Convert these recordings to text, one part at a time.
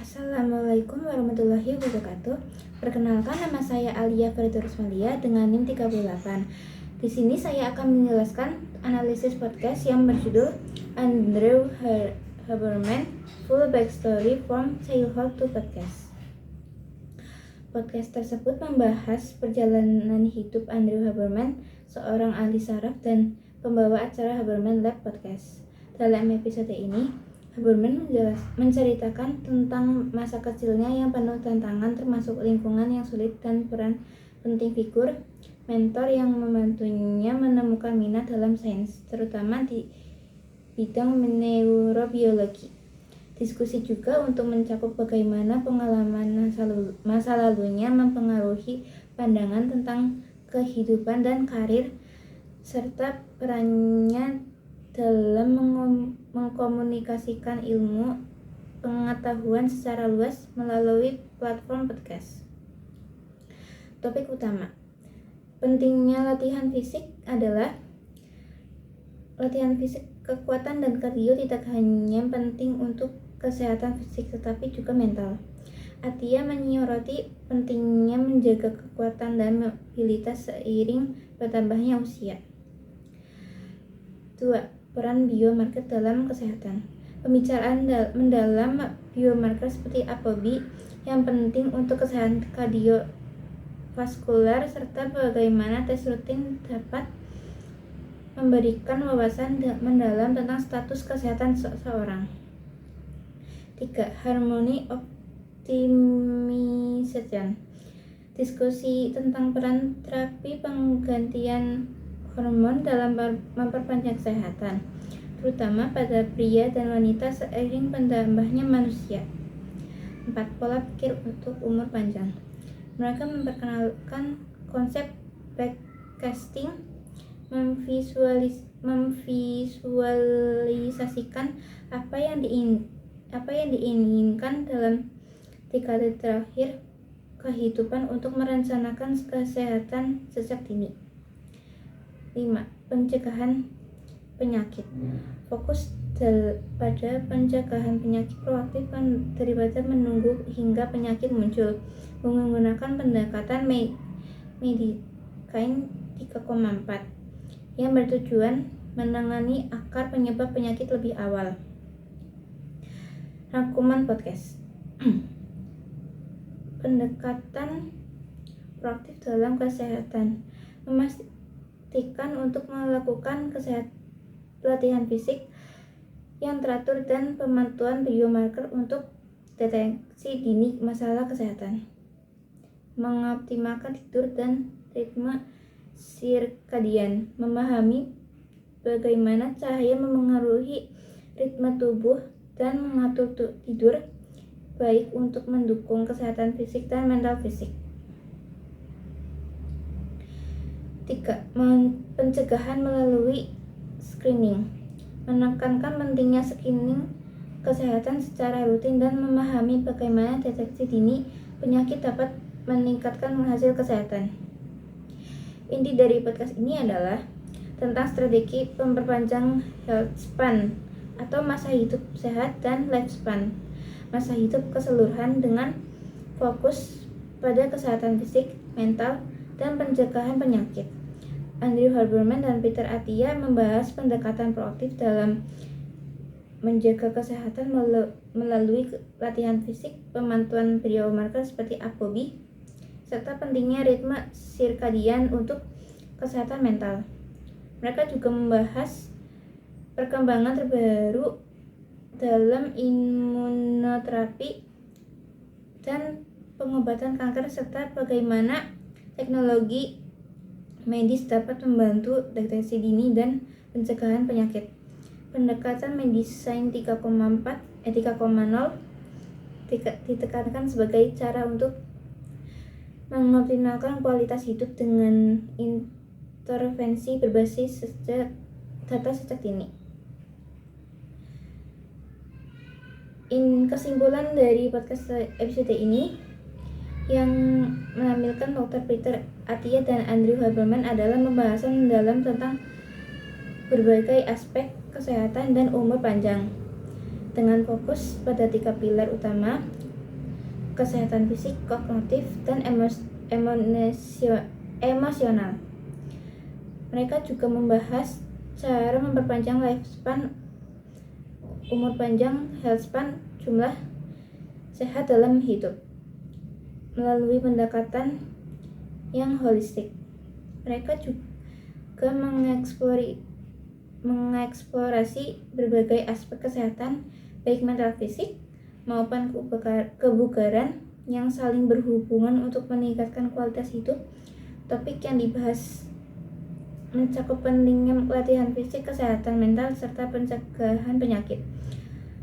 Assalamualaikum warahmatullahi wabarakatuh. Perkenalkan, nama saya Alia Ferdurusmalia dengan NIM 38. Di sini saya akan menjelaskan analisis podcast yang berjudul Andrew Huberman Full Backstory from Childhood to Podcast. Podcast tersebut membahas perjalanan hidup Andrew Huberman, seorang ahli saraf dan pembawa acara Huberman Lab Podcast. Dalam episode ini, Huberman menceritakan tentang masa kecilnya yang penuh tantangan, termasuk lingkungan yang sulit dan peran penting figur mentor yang membantunya menemukan minat dalam sains, terutama di bidang neurobiologi. Diskusi juga untuk mencakup bagaimana pengalaman masa lalunya mempengaruhi pandangan tentang kehidupan dan karir, serta perannya dalam mengkomunikasikan ilmu pengetahuan secara luas melalui platform podcast. Topik utama, pentingnya latihan fisik adalah latihan fisik. Kekuatan dan kardio tidak hanya penting untuk kesehatan fisik tetapi juga mental. Atia menyoroti pentingnya menjaga kekuatan dan mobilitas seiring bertambahnya usia. 2. Peran biomarker dalam kesehatan. Pembicaraan mendalam biomarker seperti ApoB yang penting untuk kesehatan kardiovaskular serta bagaimana tes rutin dapat memberikan wawasan mendalam tentang status kesehatan seseorang. 3. Harmony optimization. Diskusi tentang peran terapi penggantian hormon dalam memperpanjang kesehatan, terutama pada pria dan wanita seiring bertambahnya manusia. 4. Pola pikir untuk umur panjang. Mereka memperkenalkan konsep backcasting, memvisualisasikan apa yang diinginkan dalam dekade terakhir kehidupan untuk merencanakan kesehatan sejak dini. 5. Pencegahan penyakit. Fokus pada pencegahan penyakit proaktif daripada menunggu hingga penyakit muncul, menggunakan pendekatan Medicine 3,4 yang bertujuan menangani akar penyebab penyakit lebih awal. Rangkuman podcast. Pendekatan proaktif dalam kesehatan. Memastikan untuk melakukan latihan fisik yang teratur dan pemantauan biomarker untuk deteksi dini masalah kesehatan. Mengoptimalkan tidur dan ritme sirkadian. Memahami bagaimana cahaya memengaruhi ritme tubuh dan mengatur tidur baik untuk mendukung kesehatan fisik dan mental fisik. 3. Pencegahan melalui screening. Menekankan pentingnya screening kesehatan secara rutin dan memahami bagaimana deteksi dini penyakit dapat meningkatkan hasil kesehatan. Inti dari podcast ini adalah tentang strategi memperpanjang health span atau masa hidup sehat dan lifespan, masa hidup keseluruhan dengan fokus pada kesehatan fisik, mental, dan pencegahan penyakit. Andrew Huberman dan Peter Attia membahas pendekatan proaktif dalam menjaga kesehatan melalui latihan fisik, pemantauan biomarker seperti ApoB, serta pentingnya ritme sirkadian untuk kesehatan mental. Mereka juga membahas perkembangan terbaru dalam imunoterapi dan pengobatan kanker serta bagaimana teknologi medis dapat membantu deteksi dini dan pencegahan penyakit. Pendekatan Medicine 3,0 ditekankan sebagai cara untuk mengoptimalkan kualitas hidup dengan intervensi berbasis data sejak dini. Kesimpulan dari podcast episode ini yang menampilkan Dr. Peter Attia dan Andrew Huberman adalah pembahasan mendalam tentang berbagai aspek kesehatan dan umur panjang dengan fokus pada 3 pilar utama: kesehatan fisik, kognitif, dan emosional. Mereka juga membahas cara memperpanjang lifespan, umur panjang, health span, jumlah sehat dalam hidup melalui pendekatan yang holistik. Mereka juga mengeksplorasi berbagai aspek kesehatan, baik mental fisik maupun kebugaran yang saling berhubungan untuk meningkatkan kualitas hidup. Topik yang dibahas mencakup pentingnya latihan fisik, kesehatan mental, serta pencegahan penyakit.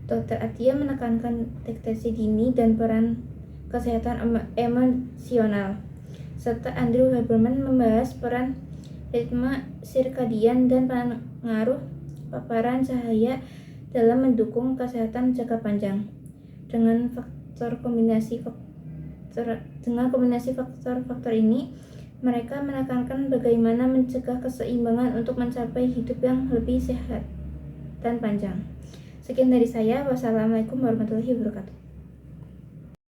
Dr. Atia menekankan deteksi dini dan peran kesehatan emosional, serta Andrew Huberman membahas peran ritme sirkadian dan pengaruh paparan cahaya dalam mendukung kesehatan jangka panjang. Dengan kombinasi faktor ini, mereka menekankan bagaimana mencegah keseimbangan untuk mencapai hidup yang lebih sehat dan panjang. Sekian dari saya. Wassalamualaikum warahmatullahi wabarakatuh.